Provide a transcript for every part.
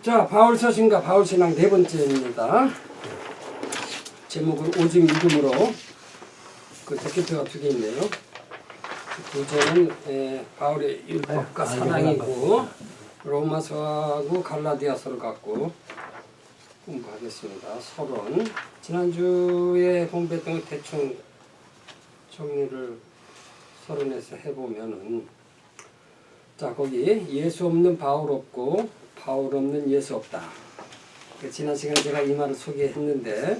자, 바울서신과 바울신앙 네 번째입니다. 제목은 오직 믿음으로. 그 댓글표가 두 개 있네요. 두제는 바울의 율법과 사랑이고 로마서하고 갈라디아서를 갖고 공부하겠습니다. 서론. 지난주에 공부했던 걸 대충 정리를 서론에서 해보면은, 자, 거기 예수 없는 바울 없고 바울 없는 예수 없다. 지난 시간에 제가 이 말을 소개했는데,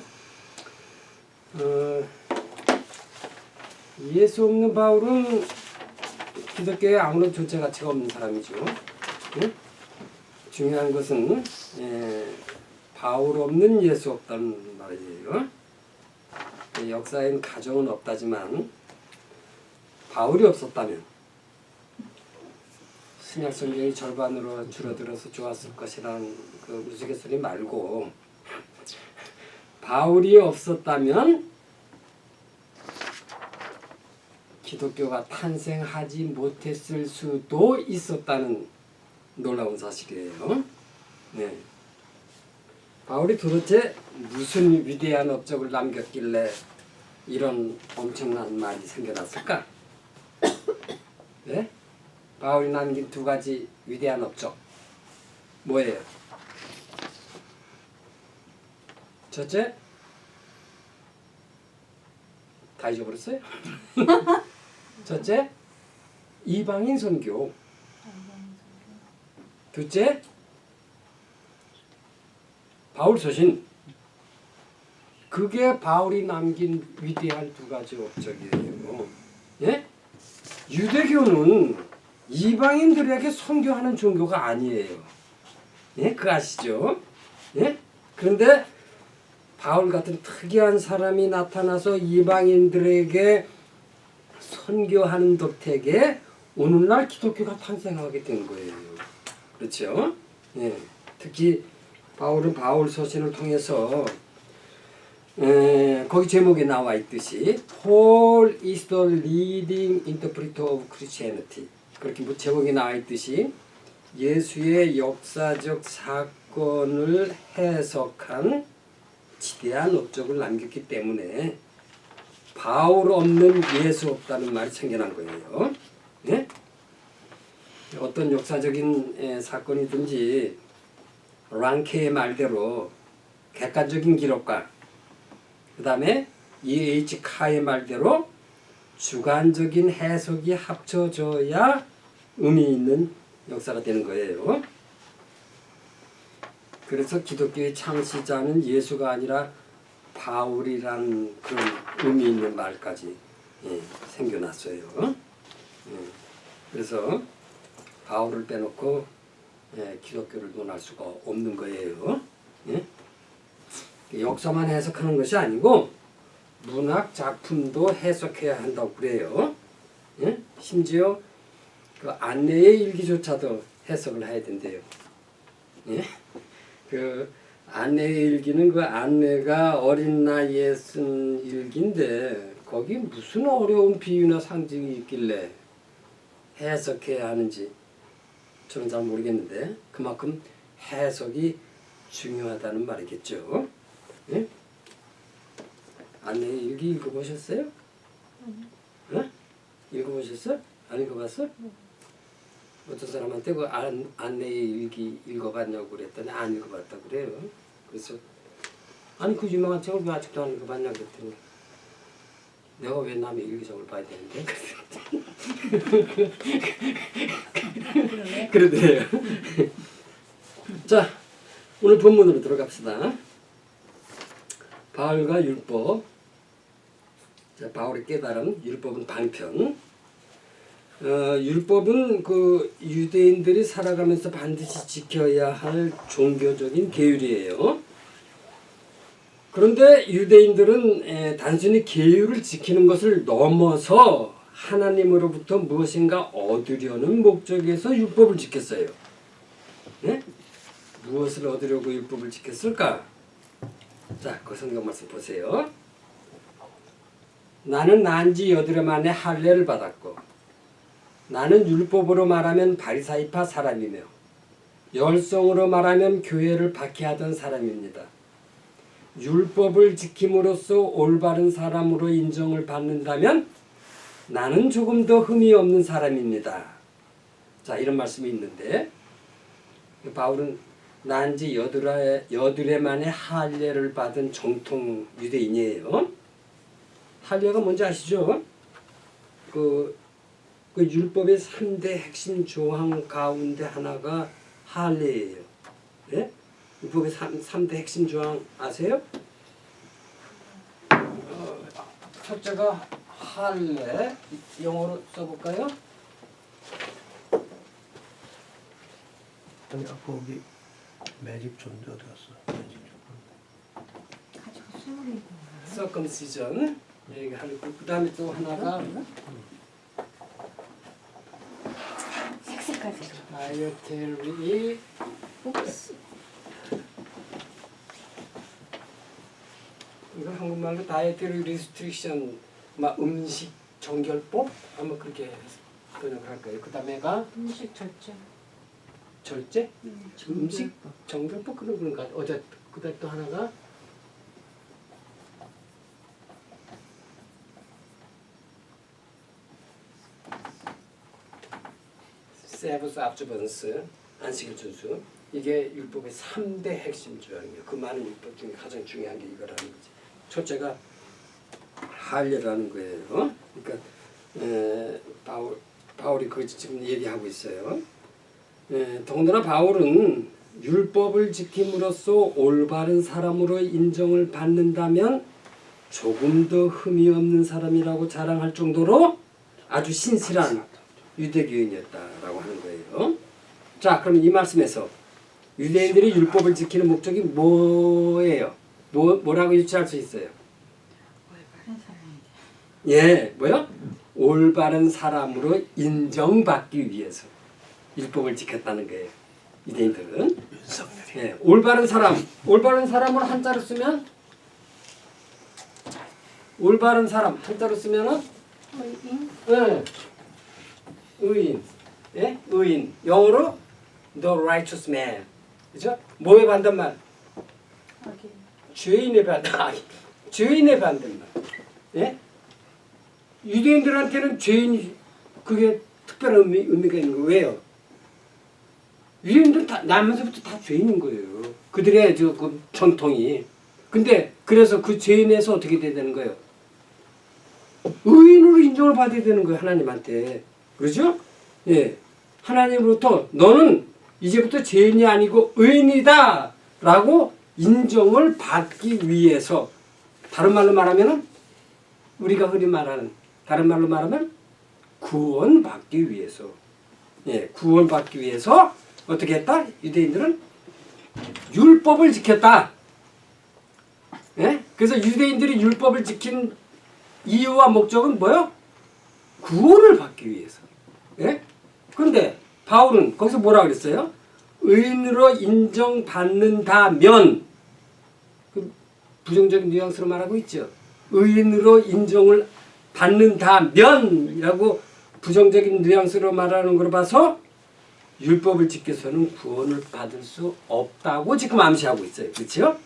예수 없는 바울은 기독교에 아무런 존재 가치가 없는 사람이죠. 응? 중요한 것은 바울 없는 예수 없다는 말이에요. 역사에는 가정은 없다지만 바울이 없었다면 신약 성경이 절반으로 줄어들어서 좋았을 것이라는 그 우스갯소리 말고, 바울이 없었다면 기독교가 탄생하지 못했을 수도 있었다는 놀라운 사실이에요. 네. 바울이 도대체 무슨 위대한 업적을 남겼길래 이런 엄청난 말이 생겨났을까? 네? 바울이 남긴 두 가지 위대한 업적 뭐예요? 첫째, 다 잊어버렸어요? 첫째, 이방인 선교. 둘째, 바울 서신. 그게 바울이 남긴 위대한 두 가지 업적이에요. 예? 유대교는 이방인들에게 선교하는 종교가 아니에요. 예? 그거 아시죠? 예? 그런데 바울 같은 특이한 사람이 나타나서 이방인들에게 선교하는 덕택에 오늘날 기독교가 탄생하게 된 거예요. 그렇죠? 예. 특히 바울은 바울 서신을 통해서 거기 제목에 나와 있듯이 Paul is the leading interpreter of Christianity. 그렇게 제목에 나와 있듯이 예수의 역사적 사건을 해석한 지대한 업적을 남겼기 때문에 바울 없는 예수 없다는 말이 생겨난 거예요. 예? 어떤 역사적인 사건이든지 랑케의 말대로 객관적인 기록과 그 다음에 E.H. 카의 말대로 주관적인 해석이 합쳐져야 의미 있는 역사가 되는 거예요. 그래서 기독교의 창시자는 예수가 아니라 바울이란 그런 의미 있는 말까지 생겨났어요. 그래서 바울을 빼놓고 기독교를 논할 수가 없는 거예요. 역사만 해석하는 것이 아니고 문학 작품도 해석해야 한다고 그래요. 심지어 그 안내의 일기조차도 해석을 해야 된대요. 그 안내의 일기는 그 안내가 어린 나이에 쓴 일기인데 거기 무슨 어려운 비유나 상징이 있길래 해석해야 하는지 저는 잘 모르겠는데 그만큼 해석이 중요하다는 말이겠죠. 예? 안내의 일기 읽어보셨어요? 응? 읽어보셨어요? 안 읽어봤어? 어떤 사람한테 그 안내의 일기 읽어봤냐고 그랬더니 안 읽어봤다고 그래요. 그래서 아니 그 유명한 책을 왜 아직도 안 읽어봤냐고 그랬더니 내가 왜 남의 일기장을 봐야 되는데? 그러대요. 자, 오늘 본문으로 들어갑시다. 바울과 율법. 자, 바울의 깨달음, 율법은 방편. 율법은 그 유대인들이 살아가면서 반드시 지켜야 할 종교적인 계율이에요. 그런데 유대인들은 단순히 계율을 지키는 것을 넘어서 하나님으로부터 무엇인가 얻으려는 목적에서 율법을 지켰어요. 네? 무엇을 얻으려고 율법을 지켰을까? 자, 그 성경 말씀 보세요. 나는 난지 여드레 만에 할례를 받았고 나는 율법으로 말하면 바리사이파 사람이며 열성으로 말하면 교회를 박해하던 사람입니다. 율법을 지킴으로써 올바른 사람으로 인정을 받는다면 나는 조금 더 흠이 없는 사람입니다. 자, 이런 말씀이 있는데 바울은 난지 여드레 만에 할례를 받은 정통 유대인이에요. 할례가 뭔지 아시죠? 그 율법의 3대 핵심 조항 가운데 하나가 할례예요. 네? 율법의 3대 핵심 조항 아세요? 첫째가 할례, 영어로 써볼까요? 아니 아까 거기 매직 존재 어디 갔어? 매직 존재. circumcision 얘기하고 그 다음에 또 하나가 색색까지. dietary 이거 한국말로 dietary restriction 막 음식 정결법 아마 그렇게 번역을 할 거예요. 그 다음에가 음식 절제. 절제? 음식 정결법 그런 거 어제 그다음 또 하나가 세브스 observance 안식일 준수 이게 율법의 3대 핵심 조항이에요. 그 많은 율법 중에 가장 중요한 게 이거라는 거지. 첫째가 할례라는 거예요. 그러니까 바울이 그 지금 얘기하고 있어요. 더군다나 바울은 율법을 지킴으로써 올바른 사람으로 인정을 받는다면 조금 더 흠이 없는 사람이라고 자랑할 정도로 아주 신실한 유대교인이었다라고 하는 거예요. 자, 그럼 이 말씀에서 유대인들이 율법을 지키는 목적이 뭐예요? 뭐라고 유추할 수 있어요? 올바른 사람이지. 예, 뭐요? 올바른 사람으로 인정받기 위해서 율법을 지켰다는 거예요. 유대인들은. 예, 올바른 사람으로 한자로 쓰면 올바른 사람 한자로 쓰면은 의인. 예, 의인, 예, 의인. 영어로 the righteous man, 그죠? 뭐에 반대말? 악인. 죄인의 반대말. 죄인의 반대말. 예? 유대인들한테는 죄인이 그게 특별한 의미가 있는 거예요. 왜요? 유대인들은 다 나면서부터 다 죄인인 거예요. 그들의 그 전통이. 근데 그래서 그 죄인에서 어떻게 돼야 되는 거예요? 의인으로 인정을 받아야 되는 거예요. 하나님한테. 그렇죠? 예. 하나님으로부터 너는 이제부터 죄인이 아니고 의인이다 라고 인정을 받기 위해서, 다른 말로 말하면 우리가 흔히 말하는, 다른 말로 말하면 구원받기 위해서, 예, 구원받기 위해서 어떻게 했다? 유대인들은 율법을 지켰다. 예? 그래서 유대인들이 율법을 지킨 이유와 목적은 뭐요? 구원을 받기 위해서. 예? 그런데 바울은 거기서 뭐라 그랬어요? 의인으로 인정받는다면, 그 부정적인 뉘앙스로 말하고 있죠. 의인으로 인정을 받는다면이라고 부정적인 뉘앙스로 말하는 걸 봐서 율법을 지켜서는 구원을 받을 수 없다고 지금 암시하고 있어요. 그렇죠?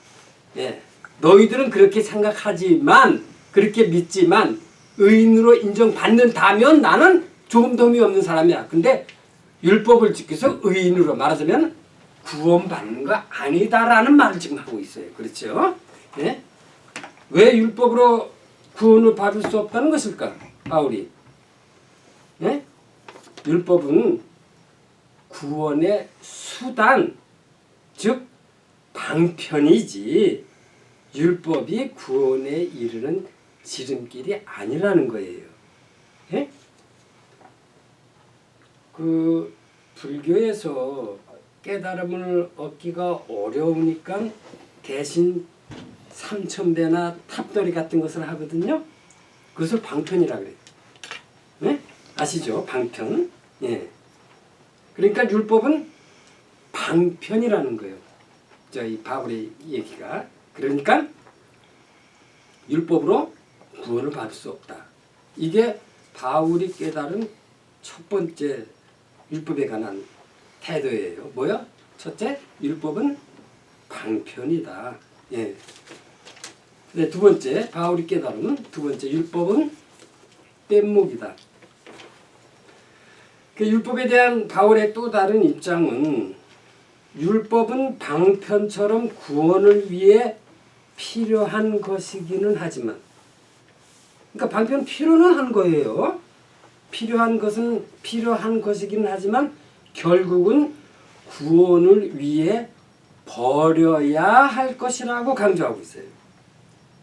예. 너희들은 그렇게 생각하지만, 그렇게 믿지만 의인으로 인정받는다면 나는 조금 더 흠이 없는 사람이야. 근데 율법을 지켜서 의인으로 말하자면 구원받는 거 아니다라는 말을 지금 하고 있어요. 그렇죠? 예? 왜 율법으로 구원을 받을 수 없다는 것일까? 바울이. 예? 율법은 구원의 수단, 즉 방편이지 율법이 구원에 이르는 지름길이 아니라는 거예요. 예? 그 불교에서 깨달음을 얻기가 어려우니까 대신 삼천배나 탑돌이 같은 것을 하거든요. 그것을 방편이라 그래요. 네? 아시죠? 방편. 예. 그러니까 율법은 방편이라는 거예요. 저희 바울의 얘기가. 그러니까 율법으로 구원을 받을 수 없다. 이게 바울이 깨달은 첫 번째 율법에 관한 태도예요. 뭐야? 첫째, 율법은 방편이다. 예. 네, 두 번째, 바울이 깨달음은 두 번째, 율법은 뗏목이다. 그 율법에 대한 바울의 또 다른 입장은 율법은 방편처럼 구원을 위해 필요한 것이기는 하지만, 그러니까 방편 필요는 한 거예요. 필요한 것은 필요한 것이기는 하지만 결국은 구원을 위해 버려야 할 것이라고 강조하고 있어요.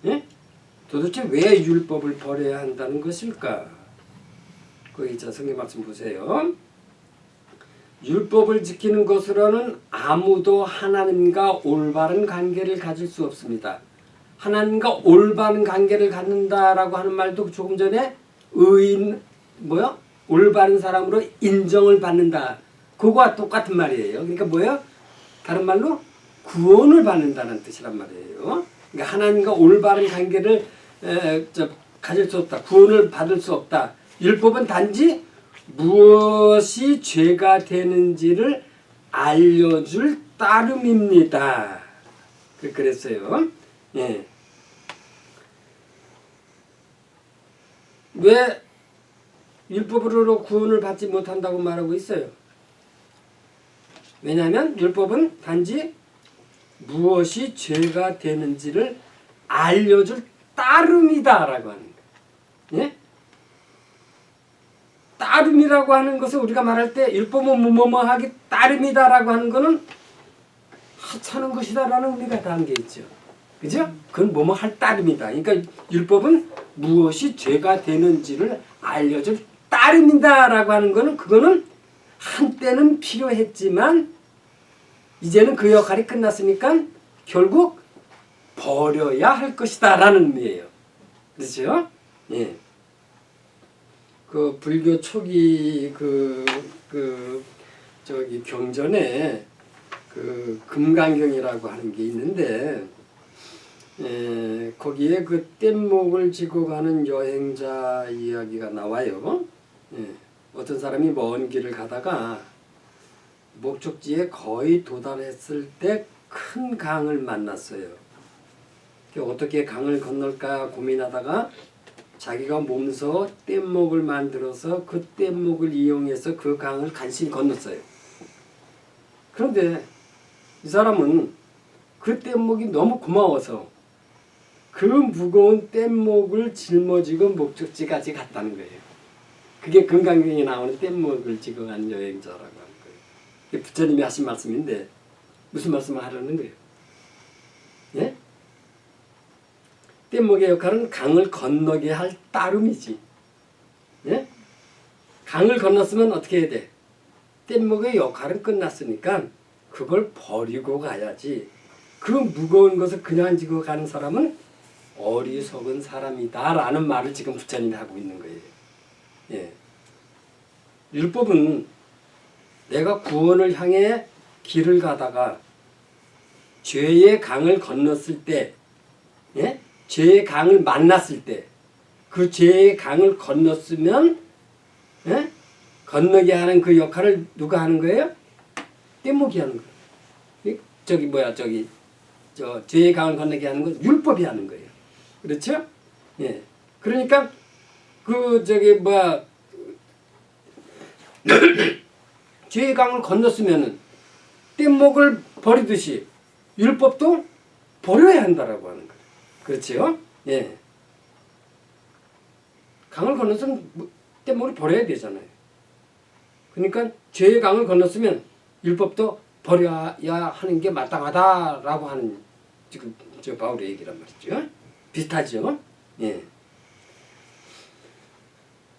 예? 도대체 왜 율법을 버려야 한다는 것일까? 거기 자 성경 말씀 보세요. 율법을 지키는 것으로는 아무도 하나님과 올바른 관계를 가질 수 없습니다. 하나님과 올바른 관계를 갖는다라고 하는 말도 조금 전에 의인 올바른 사람으로 인정을 받는다. 그거와 똑같은 말이에요. 그러니까 뭐예요? 다른 말로 구원을 받는다는 뜻이란 말이에요. 그러니까 하나님과 올바른 관계를 가질 수 없다. 구원을 받을 수 없다. 율법은 단지 무엇이 죄가 되는지를 알려줄 따름입니다. 그랬어요. 예. 왜 율법으로 구원을 받지 못한다고 말하고 있어요? 왜냐하면 율법은 단지 무엇이 죄가 되는지를 알려줄 따름이다라고 하는 거예요. 예? 따름이라고 하는 것을 우리가 말할 때 율법은 뭐뭐하기 따름이다라고 하는 것은 하찮은 것이다라는 의미가 담겨 있죠. 그죠? 그건 뭐뭐 할 따름이다. 그러니까 율법은 무엇이 죄가 되는지를 알려줄 따름이다라고 하는 것은 그거는 한때는 필요했지만 이제는 그 역할이 끝났으니까 결국 버려야 할 것이다라는 의미예요. 그렇죠? 예. 그 불교 초기 저기 경전에 그 금강경이라고 하는 게 있는데 거기에 그 뗏목을 지고 가는 여행자 이야기가 나와요. 어떤 사람이 먼 길을 가다가 목적지에 거의 도달했을 때 큰 강을 만났어요. 어떻게 강을 건널까 고민하다가 자기가 몸소 뗏목을 만들어서 그 뗏목을 이용해서 그 강을 간신히 건넜어요. 그런데 이 사람은 그 뗏목이 너무 고마워서 그 무거운 뗏목을 짊어지고 목적지까지 갔다는 거예요. 그게 금강경에 나오는 뗏목을 지고 간 여행자라고 하는 거예요. 부처님이 하신 말씀인데 무슨 말씀을 하려는 거예요? 예? 뗏목의 역할은 강을 건너게 할 따름이지. 예? 강을 건넜으면 어떻게 해야 돼? 뗏목의 역할은 끝났으니까 그걸 버리고 가야지. 그 무거운 것을 그냥 지고 가는 사람은 어리석은 사람이다 라는 말을 지금 부처님이 하고 있는 거예요. 예. 율법은 내가 구원을 향해 길을 가다가 죄의 강을 건넜을 때, 예? 죄의 강을 만났을 때, 그 죄의 강을 건넜으면, 예? 건너게 하는 그 역할을 누가 하는 거예요? 뗏목이 하는 거예요. 죄의 강을 건너게 하는 건 율법이 하는 거예요. 그렇죠? 예. 그러니까, 죄의 강을 건넜으면은 뗏목을 버리듯이 율법도 버려야 한다라고 하는 거예요. 그렇죠? 예. 강을 건넜으면 뗏목을 버려야 되잖아요. 그러니까 죄의 강을 건넜으면 율법도 버려야 하는 게 마땅하다라고 하는 지금 저 바울의 얘기란 말이죠. 비슷하죠? 예.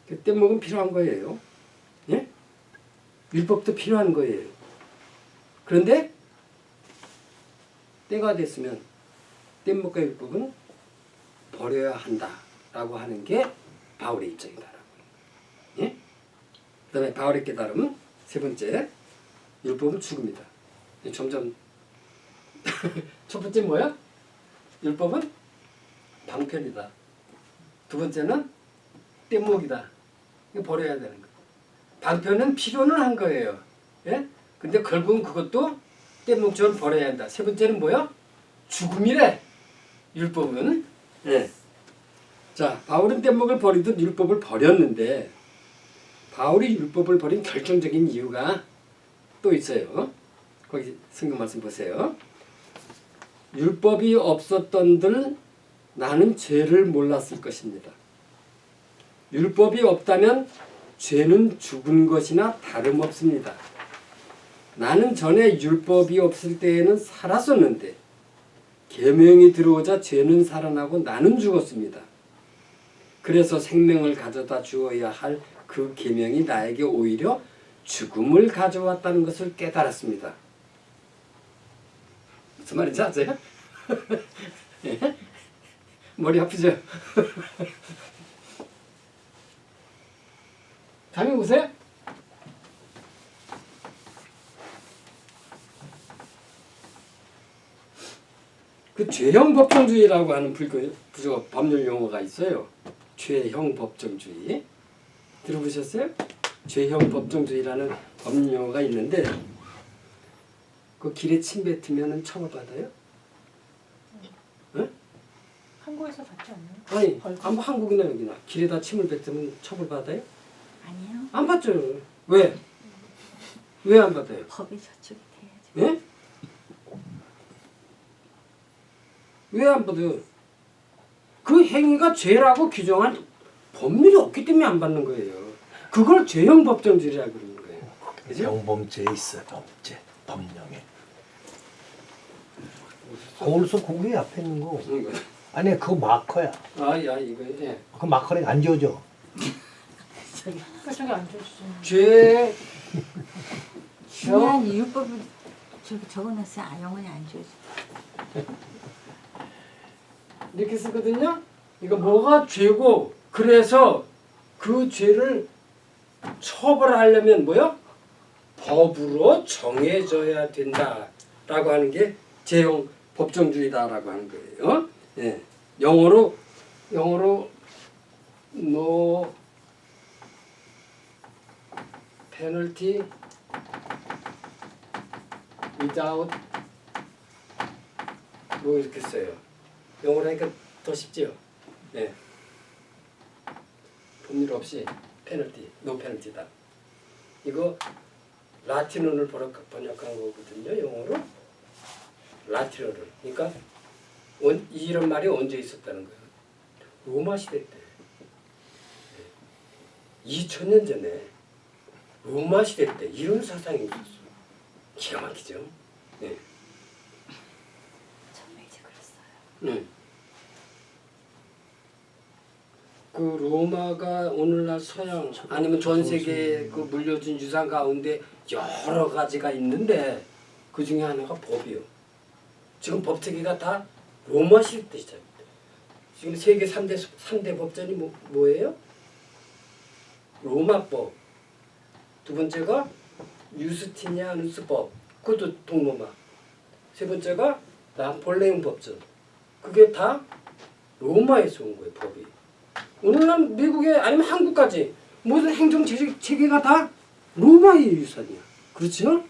그 뗏목은 필요한 거예요. 예? 율법도 필요한 거예요. 그런데 때가 됐으면 뗏목과 율법은 버려야 한다라고 하는 게 바울의 입장이다라고. 예? 그다음에 바울의 깨달음은 세 번째, 율법은 죽음이다. 점점 첫 번째 뭐야? 율법은 방편이다. 두 번째는 뗏목이다. 이거 버려야 되는 거. 방편은 필요는 한 거예요. 예? 근데 결국은 그것도 뗏목 죄를 벌어야 한다. 세 번째는 뭐야? 죽음이래. 율법은. 예. 자, 바울은 뗏목을 버리듯 율법을 버렸는데 바울이 율법을 버린 결정적인 이유가 또 있어요. 거기 성경 말씀 보세요. 율법이 없었던들 나는 죄를 몰랐을 것입니다. 율법이 없다면 죄는 죽은 것이나 다름없습니다. 나는 전에 율법이 없을 때에는 살았었는데 계명이 들어오자 죄는 살아나고 나는 죽었습니다. 그래서 생명을 가져다 주어야 할 그 계명이 나에게 오히려 죽음을 가져왔다는 것을 깨달았습니다. 무슨 말인지 아세요? 예? 머리 아프죠? 감이 오세요? 그 죄형 법정주의라고 하는 불교 법률 용어가 있어요. 죄형 법정주의. 들어보셨어요? 죄형 법정주의라는 법률 용어가 있는데 그 길에 침 뱉으면 처벌받아요? 응? 한국에서 받지 않나요? 아니, 벌금? 아무 한국이나 여기나 길에다 침을 뱉으면 처벌받아요? 아니요. 안 받죠. 왜? 왜 안 받아요? 법이 저쪽이 돼야죠. 예? 왜 안 받아요? 그 행위가 죄라고 규정한 법률이 없기 때문에 안 받는 거예요. 그걸 죄형 법정주의라고 그러는 거예요. 그죠? 병범죄 있어요. 범죄. 법령에. 거울서 거기 앞에 있는 거. 이거. 아니 그거 마커야. 아, 야, 이거, 예. 그 마커는 안 지워져. 저기 앉아주세요. 죄, 중요한 율법을 저기 적어놨어요. 아, 영원히 안 지워져. 이렇게 쓰거든요. 이거 뭐가 죄고, 그래서 그 죄를 처벌하려면 뭐요? 법으로 정해져야 된다라고 하는 게 죄형 법정주의다라고 하는 거예요. 예. 영어로 no penalty without 뭐 이렇게 써요. 영어로 하니까 더 쉽지요. 예. 법률 없이 페널티, 노 페널티다. 이거 라틴어를 번역한 거거든요. 영어로 라틴어를. 그러니까 이런 말이 언제 있었다는 거예요? 로마 시대 때. 2000년 전에 로마 시대 때 이런 사상이 있었어. 기가 막히죠. 네. 처음에 이제 그랬어요. 네. 그 로마가 오늘날 서양 아니면 전 세계에 그 물려준 유산 가운데 여러 가지가 있는데 그 중에 하나가 법이요. 지금 법체계가 다 로마 시대 때 시작입니다. 지금 세계 3대 법전이 뭐예요? 로마법. 두 번째가 유스티니아누스법. 그것도 동로마. 세 번째가 나폴레옹 법전. 그게 다 로마에서 온 거예요, 법이. 오늘날 미국에 아니면 한국까지 모든 행정 체계가 다 로마의 유산이야. 그렇죠?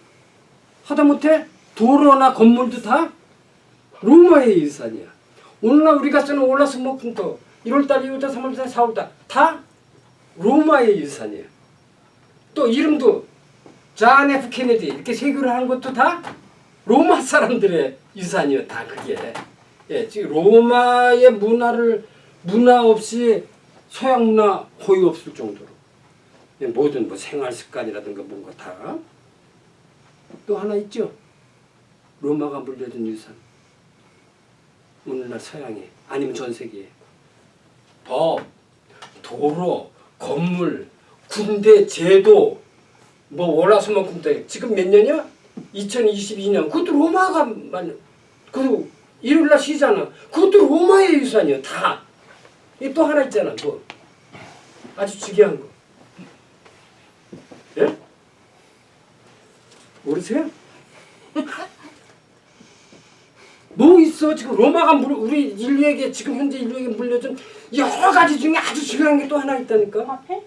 하다못해 도로나 건물도 다 로마의 유산이야. 오늘날 우리가 쓰는 올라스모punto 1월달, 2월달, 3월달, 4월달 다 로마의 유산이야. 또 이름도 존 F 케네디 이렇게 세교를 하는 것도 다 로마 사람들의 유산이요. 다 그게. 예, 지금 로마의 문화 없이 서양 문화 거의 없을 정도로 모든 뭐 생활 습관이라든가 뭔가 다. 또 하나 있죠. 로마가 물려준 유산. 오늘날 서양에 아니면 전 세계에 법, 도로, 건물, 군대, 제도, 뭐 월화수목금토 지금 몇 년이야? 2022년. 그것도 로마가 그리고 일요일날 쉬잖아. 그것도 로마의 유산이야. 다. 이 또 하나 있잖아. 뭐 아주 중요한 거. 예? 모르세요? 뭐 있어? 지금 로마가 우리 인류에게 지금 현재 인류에게 물려준 여러 가지 중에 아주 중요한 게 또 하나 있다니까. 화폐?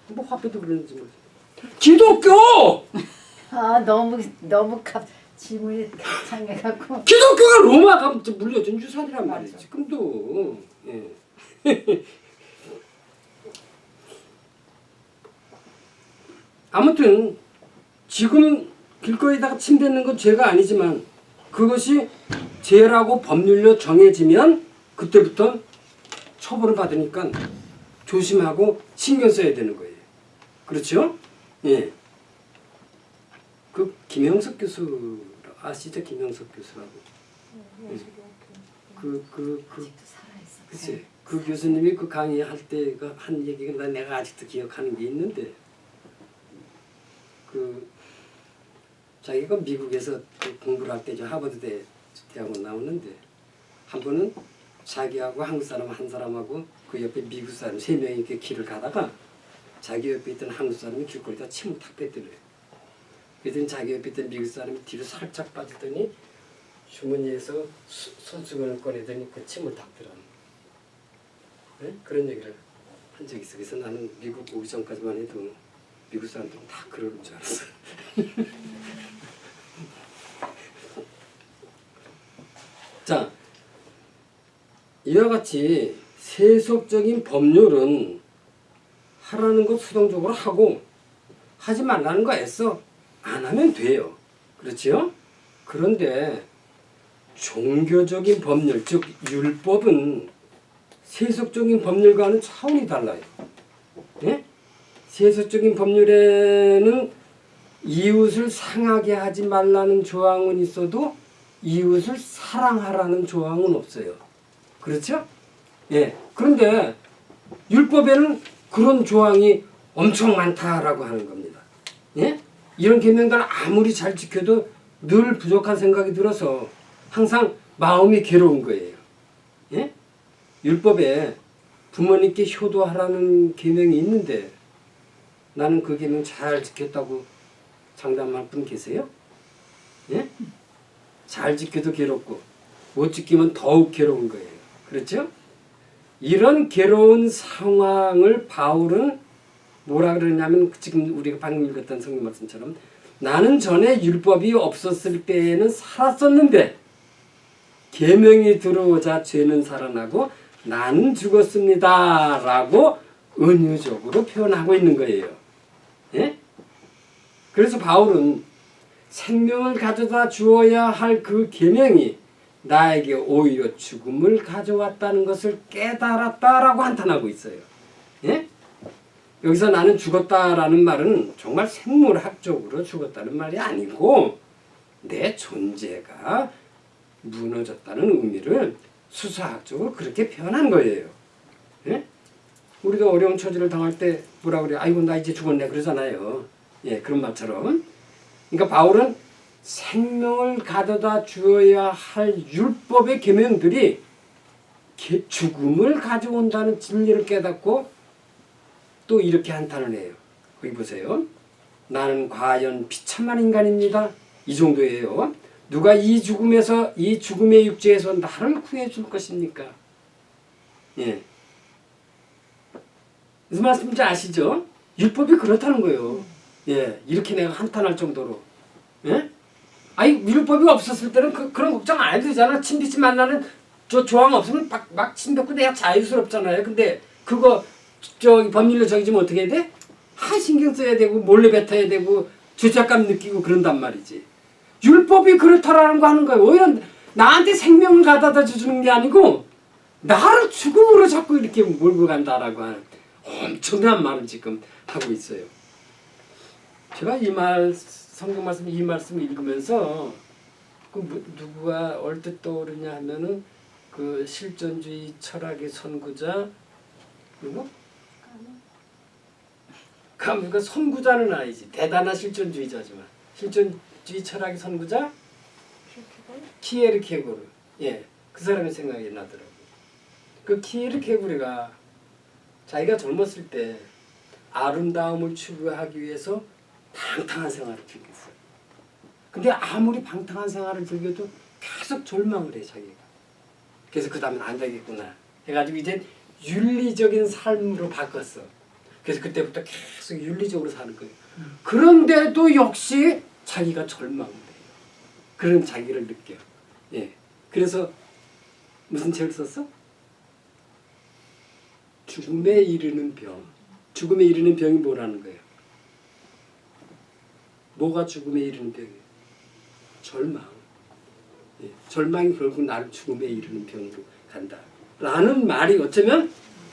뭐 화폐도 그러는지 모르겠어. 기독교! 아 너무 질문이 창해갖고 기독교가 로마 가부터 물려준 유산이란 말이지. 맞아. 지금도. 예. 아무튼 지금 길거리에다가 침 뱉는 건 죄가 아니지만 그것이 죄라고 법률로 정해지면 그때부터 처벌을 받으니까 조심하고 신경 써야 되는 거예요. 그렇죠? 예. 그 김영석 교수 아시죠? 김영석 교수라고. 예술교학교. 아직도 살아있어. 그치. 그 교수님이 그 강의할 때 한 얘기가 내가 아직도 기억하는 게 있는데 그 자기가 미국에서 공부를 할 때 하버드 대학원 나오는데 한 번은 자기하고 한국 사람 한 사람하고 그 옆에 미국 사람 3명이 이렇게 길을 가다가 자기 옆에 있던 한국 사람이 길거리에다 침을 탁 뱉더래요. 그랬더니 자기 옆에 있던 미국 사람이 뒤로 살짝 빠지더니 주머니에서 손수건을 꺼내더니 그 침을 닦더라. 네? 그런 얘기를 한 적이 있어. 그래서 나는 미국 오기 전까지만 해도 미국 사람들은 다 그러는 줄 알았어. 자, 이와 같이 세속적인 법률은 하라는 것 수동적으로 하고 하지 말라는 거 애써 안 하면 돼요. 그렇지요? 그런데 종교적인 법률, 즉 율법은 세속적인 법률과는 차원이 달라요. 예? 세속적인 법률에는 이웃을 상하게 하지 말라는 조항은 있어도 이웃을 사랑하라는 조항은 없어요. 그렇죠? 예. 그런데 율법에는 그런 조항이 엄청 많다라고 하는 겁니다. 예? 이런 계명들을 아무리 잘 지켜도 늘 부족한 생각이 들어서 항상 마음이 괴로운 거예요. 예? 율법에 부모님께 효도하라는 계명이 있는데 나는 그 계명 잘 지켰다고 장담할 분 계세요? 예? 잘 지켜도 괴롭고 못 지키면 더욱 괴로운 거예요. 그렇죠? 이런 괴로운 상황을 바울은 뭐라 그러냐면 지금 우리가 방금 읽었던 성경 말씀처럼 나는 전에 율법이 없었을 때에는 살았었는데 계명이 들어오자 죄는 살아나고 나는 죽었습니다 라고 은유적으로 표현하고 있는 거예요. 예? 그래서 바울은 생명을 가져다 주어야 할 그 계명이 나에게 오히려 죽음을 가져왔다는 것을 깨달았다라고 한탄하고 있어요. 예? 여기서 나는 죽었다라는 말은 정말 생물학적으로 죽었다는 말이 아니고 내 존재가 무너졌다는 의미를 수사학적으로 그렇게 표현한 거예요. 예? 우리도 어려운 처지를 당할 때 뭐라 그래요? 아이고 나 이제 죽었네 그러잖아요. 예, 그런 말처럼. 그러니까 바울은 생명을 가져다 주어야 할 율법의 계명들이 죽음을 가져온다는 진리를 깨닫고 또 이렇게 한탄을 해요. 거기 보세요. 나는 과연 비참한 인간입니다. 이 정도예요. 누가 이 죽음의 육지에서 나를 구해줄 것입니까? 예. 무슨 말씀인지 아시죠? 율법이 그렇다는 거예요. 예, 이렇게 내가 한탄할 정도로. 예? 아니 율법이 없었을 때는 그런 걱정 안 해도 되잖아. 침 뱉지 말라는 저 조항 없으면 막 침 뱉고 내가 자유스럽잖아요. 근데 그거 법률로 정해지면 어떻게 해야 돼? 신경 써야 되고 몰래 뱉어야 되고 죄책감 느끼고 그런단 말이지. 율법이 그렇다라는 거 하는 거예요. 오히려 나한테 생명을 갖다 주는 게 아니고 나를 죽음으로 자꾸 이렇게 몰고 간다라고 하는 엄청난 말을 지금 하고 있어요. 제가 성경 말씀 이 말씀을 읽으면서 누구가 얼뜻 떠오르냐 하면은 그 실존주의 철학의 선구자 누구? 그러니까 선구자는 아니지. 대단한 실존주의자지만 실존주의 철학의 선구자 키에르케고르. 예, 그 사람의 생각이 나더라고요. 그 키에르케고르가 자기가 젊었을 때 아름다움을 추구하기 위해서 방탕한 생활을 즐겼어요. 근데 아무리 방탕한 생활을 즐겨도 계속 절망을 해 자기가. 그래서 그 다음엔 안 되겠구나 해가지고 이제 윤리적인 삶으로 바꿨어. 그래서 그때부터 계속 윤리적으로 사는 거예요. 그런데도 역시 자기가 절망돼요. 그런 자기를 느껴요. 예. 그래서 무슨 책을 썼어? 죽음에 이르는 병. 죽음에 이르는 병이 뭐라는 거예요? 뭐가 죽음에 이르는 병이에요? 절망. 예. 절망이 결국 나를 죽음에 이르는 병으로 간다. 라는 말이 어쩌면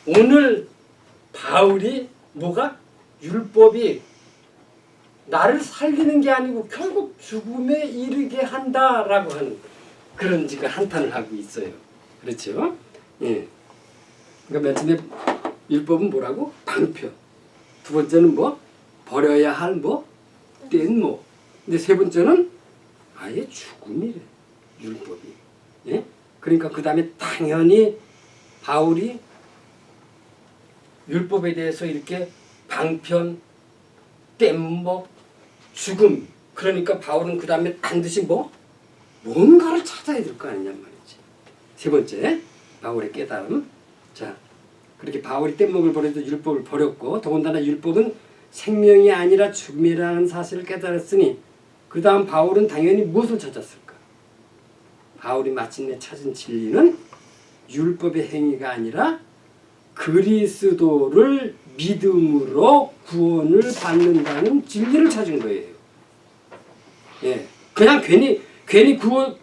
오늘 바울이 뭐가? 율법이 나를 살리는 게 아니고 결국 죽음에 이르게 한다라고 하는 그런 지금 한탄을 하고 있어요. 그렇죠? 예. 그러니까 맨 처음에 율법은 뭐라고? 방편. 두 번째는 뭐? 버려야 할 뭐? 뗀모. 근데 세 번째는 아예 죽음이래. 율법이. 예? 그러니까 그 다음에 당연히 바울이 율법에 대해서 이렇게 방편, 뗀목, 죽음. 그러니까 바울은 그 다음에 반드시 뭐? 뭔가를 찾아야 될 거 아니냐 말이지. 세 번째, 바울의 깨달음. 자, 그렇게 바울이 뗀목을 버려도 율법을 버렸고 더군다나 율법은 생명이 아니라 죽음이라는 사실을 깨달았으니 그 다음 바울은 당연히 무엇을 찾았을까? 바울이 마침내 찾은 진리는 율법의 행위가 아니라 그리스도를 믿음으로 구원을 받는다는 진리를 찾은 거예요. 예, 그냥 괜히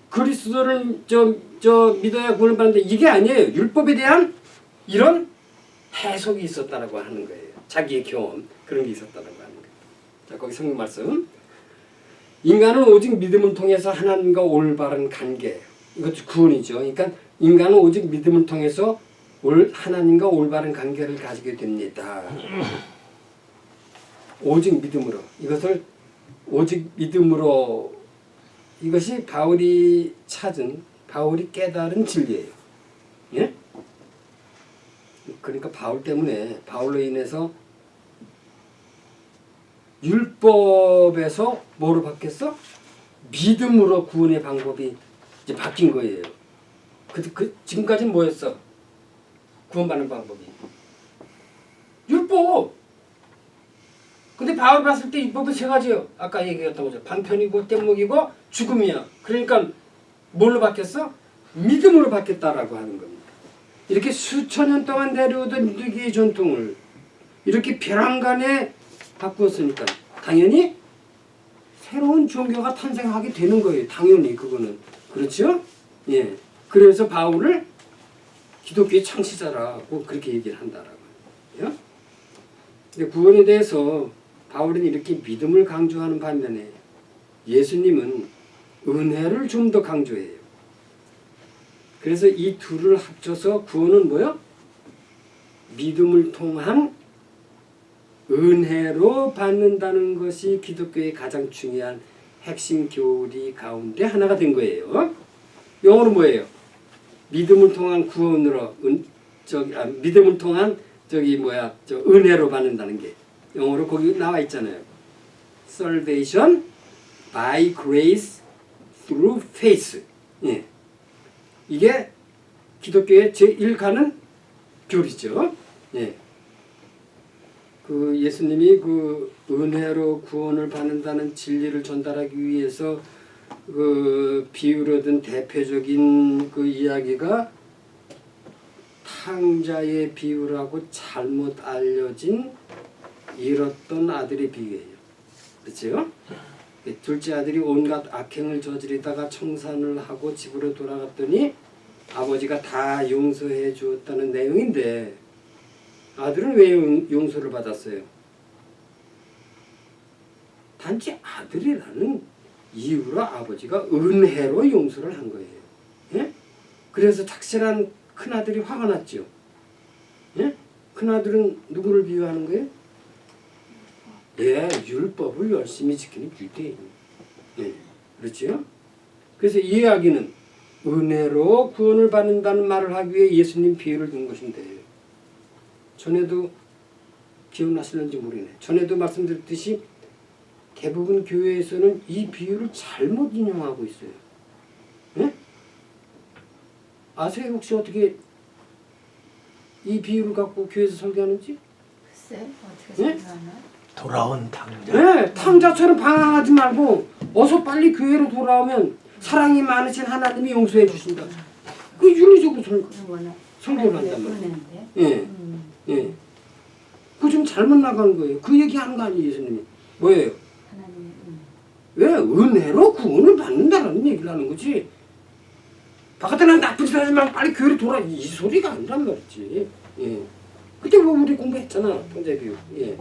그리스도를 믿어야 구원을 받는데 이게 아니에요. 율법에 대한 이런 해석이 있었다라고 하는 거예요. 자기의 경험 그런 게 있었다라고 하는 거예요. 자, 거기 성경 말씀. 인간은 오직 믿음을 통해서 하나님과 올바른 관계. 이것도 구원이죠. 그러니까 인간은 오직 믿음을 통해서 하나님과 올바른 관계를 가지게 됩니다. 오직 믿음으로. 이것을 오직 믿음으로 이것이 바울이 찾은 바울이 깨달은 진리예요. 예? 그러니까 바울 때문에 바울로 인해서 율법에서 뭐로 바뀌었어? 믿음으로 구원의 방법이 이제 바뀐 거예요. 지금까지는 뭐였어? 구원받는 방법이 율법. 근데 바울 봤을 때 율법은 세 가지요. 아까 얘기했던 거죠. 방편이고 뗀목이고 죽음이야. 그러니까 뭘로 바뀌었어? 믿음으로 바뀌었다라고 하는 겁니다. 이렇게 수천 년 동안 내려오던 유대교의 전통을 이렇게 벼랑간에 바꾸었으니까 당연히 새로운 종교가 탄생하게 되는 거예요. 당연히 그거는. 그렇죠? 예. 그래서 바울을 기독교의 창시자라고 그렇게 얘기를 한다라고. 예? 근데 구원에 대해서 바울은 이렇게 믿음을 강조하는 반면에 예수님은 은혜를 좀 더 강조해요. 그래서 이 둘을 합쳐서 구원은 뭐요? 믿음을 통한 은혜로 받는다는 것이 기독교의 가장 중요한 핵심 교리 가운데 하나가 된 거예요. 영어로 뭐예요? 믿음을 통한 구원으로 믿음을 통한 은혜로 받는다는 게 영어로 거기 나와 있잖아요. Salvation by grace through faith. 예. 이게 기독교의 제1가는 교리죠. 예. 그 예수님이 그 은혜로 구원을 받는다는 진리를 전달하기 위해서 그 비유로 든 대표적인 그 이야기가 탕자의 비유라고 잘못 알려진 잃었던 아들의 비유예요. 그렇죠? 둘째 아들이 온갖 악행을 저지르다가 청산을 하고 집으로 돌아갔더니 아버지가 다 용서해 주었다는 내용인데 아들은 왜 용서를 받았어요? 단지 아들이라는 이유로 아버지가 은혜로 용서를 한 거예요. 예? 그래서 착실한 큰아들이 화가 났죠. 예? 큰아들은 누구를 비유하는 거예요? 예, 율법을 열심히 지키는 유대인. 예, 그렇죠? 그래서 이 이야기는 은혜로 구원을 받는다는 말을 하기 위해 예수님 비유를 든 것인데 전에도 기억나시는지 모르겠네. 전에도 말씀드렸듯이 대부분 교회에서는 이 비유를 잘못 인용하고 있어요. 예? 아세요? 혹시 어떻게 이 비유를 갖고 교회에서 설교하는지? 글쎄 어떻게 네? 설명하나? 돌아온 탕자. 네, 탕자처럼 방황하지 말고 어서 빨리 교회로 돌아오면 사랑이 많으신 하나님이 용서해 주신다. 그 윤리적으로 설교를 한단 말이에요. 그러는데. 예, 예. 그거 좀 잘못 나간 거예요. 그 얘기하는 거 아니에요, 예수님이. 뭐예요? 하나님. 왜 은혜로 구원을 받는다라는 얘기를 하는 거지. 바깥에 난 나쁜 짓 하지 말고 빨리 교회로 돌아. 이 소리가 아니란 말이지. 예. 그때 뭐 우리 공부했잖아, 통제교육. 예.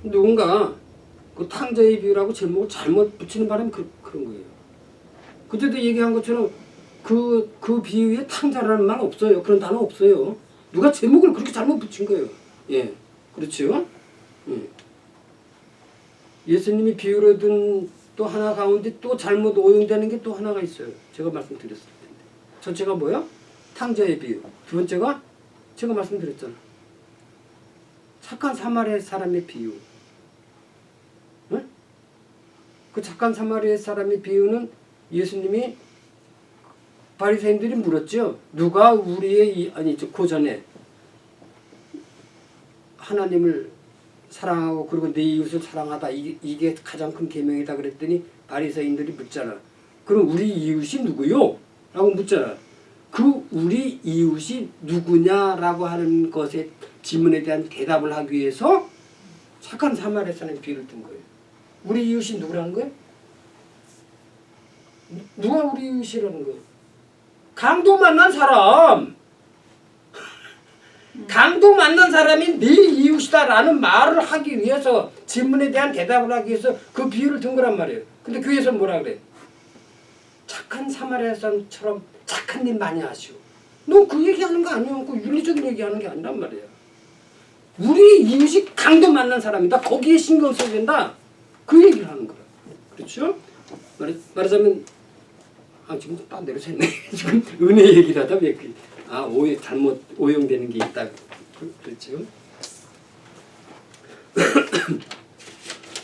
누군가 그 탕자의 비유라고 제목을 잘못 붙이는 바람에 그런 거예요. 그때도 얘기한 것처럼 그 비유에 탕자라는 말 없어요. 그런 단어 없어요. 누가 제목을 그렇게 잘못 붙인 거예요. 예, 그렇죠? 예. 예수님이 비유로 든 또 하나 가운데 또 잘못 오용되는 게 또 하나가 있어요. 제가 말씀드렸을 텐데. 첫째가 뭐야? 탕자의 비유. 두 번째가 제가 말씀드렸잖아. 착한 사마리아 사람의 비유. 응? 그 착한 사마리아 사람의 비유는 예수님이 바리새인들이 물었죠. 누가 우리의 그 전에 하나님을 사랑하고 그리고 내 이웃을 사랑하다 이게 가장 큰 계명이다 그랬더니 바리새인들이 묻잖아. 그럼 우리 이웃이 누구요? 라고 묻잖아. 그 우리 이웃이 누구냐라고 하는 것에 질문에 대한 대답을 하기 위해서 착한 사마리아 사람의 비유를 든 거예요. 우리 이웃이 누구라는 거예요? 누가 우리 이웃이라는 거예요? 강도 만난 사람. 강도 만난 사람이 네 이웃이다라는 말을 하기 위해서 질문에 대한 대답을 하기 위해서 그 비유를 든 거란 말이에요. 근데 교회에서 뭐라 그래? 착한 사마리아 사람처럼 착한 일 많이 하시오. 너 그 얘기하는 거 아니야. 그 윤리적인 얘기하는 게 아니란 말이야. 우리 이웃이 강도 만난 사람이다. 거기에 신경 써야 된다. 그 얘기를 하는 거야. 그렇죠? 말하자면 지금 딴 데로 샜네. 지금 은혜 얘기를 하다 왜 잘못 오용되는 게 있다. 그렇죠?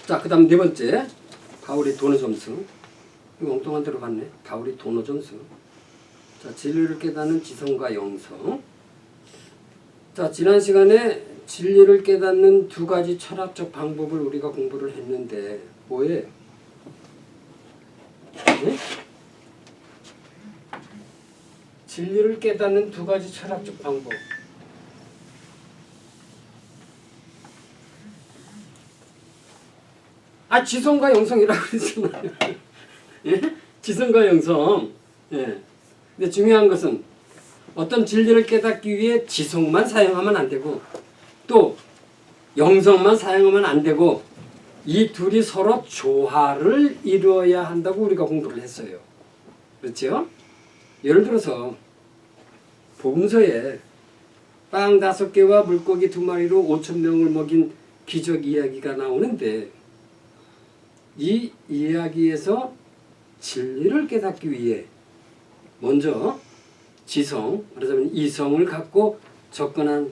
자, 그 다음 네 번째. 바울의 도노 점수. 이거 엉뚱한 데로 갔네. 바울의 도노 점수. 자, 진리를 깨닫는 지성과 영성. 자, 지난 시간에 진리를 깨닫는 두 가지 철학적 방법을 우리가 공부를 했는데 뭐예요? 네? 진리를 깨닫는 두 가지 철학적 방법. 지성과 영성이라고 그랬잖아요. 예? 지성과 영성. 예. 근데 중요한 것은 어떤 진리를 깨닫기 위해 지성만 사용하면 안 되고 또 영성만 사용하면 안 되고 이 둘이 서로 조화를 이루어야 한다고 우리가 공부를 했어요. 그렇죠? 예를 들어서 복음서에 빵 5개와 물고기 2마리로 5,000명을 먹인 기적 이야기가 나오는데 이 이야기에서 진리를 깨닫기 위해 먼저 지성, 말하자면 이성을 갖고 접근한